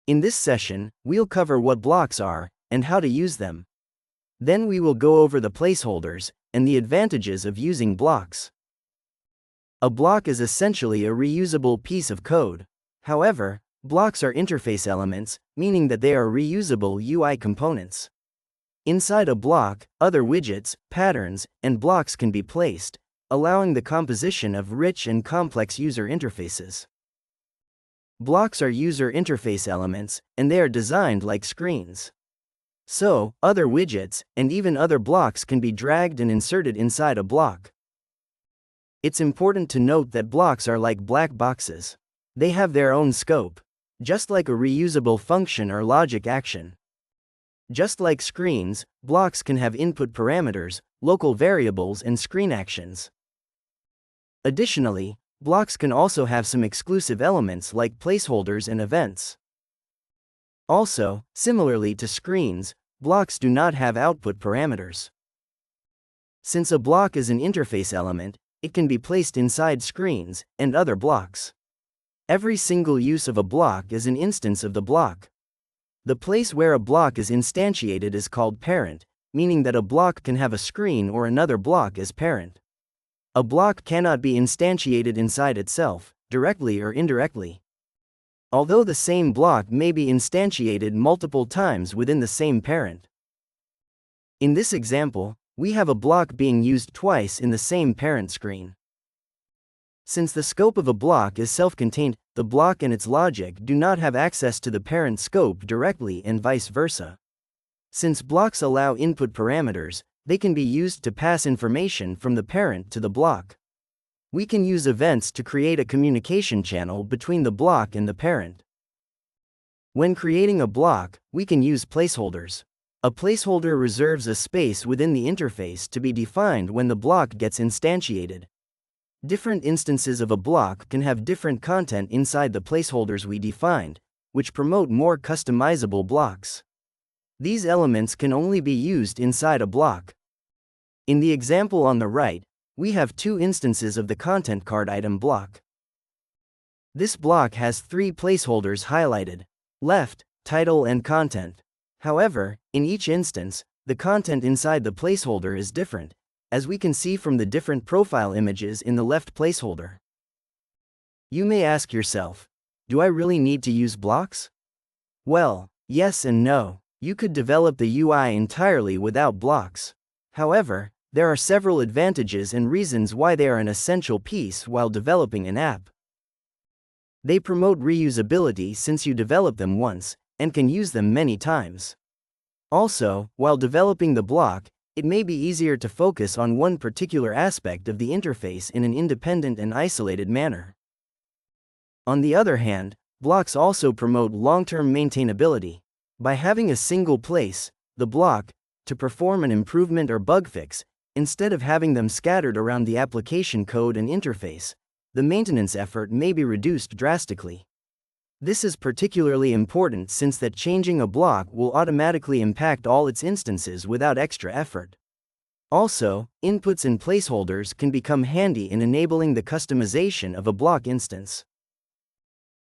In this session, we'll cover what blocks are and how to use them. Then we will go over the placeholders and the advantages of using blocks. A block is essentially a reusable piece of code. However, blocks are interface elements, meaning that they are reusable UI components. Inside a block, other widgets, patterns, and blocks can be placed, allowing the composition of rich and complex user interfaces. Blocks are user interface elements, and they are designed like screens. So, other widgets, and even other blocks can be dragged and inserted inside a block. It's important to note that blocks are like black boxes. They have their own scope, just like a reusable function or logic action. Just like screens, blocks can have input parameters, local variables, and screen actions. Additionally, blocks can also have some exclusive elements like placeholders and events. Also, similarly to screens, blocks do not have output parameters. Since a block is an interface element, it can be placed inside screens and other blocks. Every single use of a block is an instance of the block. The place where a block is instantiated is called parent, meaning that a block can have a screen or another block as parent. A block cannot be instantiated inside itself, directly or indirectly. Although the same block may be instantiated multiple times within the same parent. In this example, we have a block being used twice in the same parent screen. Since the scope of a block is self-contained, the block and its logic do not have access to the parent scope directly and vice versa. Since blocks allow input parameters, they can be used to pass information from the parent to the block. We can use events to create a communication channel between the block and the parent. When creating a block, we can use placeholders. A placeholder reserves a space within the interface to be defined when the block gets instantiated. Different instances of a block can have different content inside the placeholders we defined, which promote more customizable blocks. These elements can only be used inside a block. In the example on the right, we have two instances of the content card item block. This block has three placeholders highlighted: left, title, and content. However, in each instance, the content inside the placeholder is different, as we can see from the different profile images in the left placeholder. You may ask yourself, do I really need to use blocks? Well, yes and no. You could develop the UI entirely without blocks. However, there are several advantages and reasons why they are an essential piece while developing an app. They promote reusability since you develop them once and can use them many times. Also, while developing the block, it may be easier to focus on one particular aspect of the interface in an independent and isolated manner. On the other hand, blocks also promote long-term maintainability. By having a single place, the block, to perform an improvement or bug fix, instead of having them scattered around the application code and interface, the maintenance effort may be reduced drastically. This is particularly important since that changing a block will automatically impact all its instances without extra effort. Also, inputs and placeholders can become handy in enabling the customization of a block instance.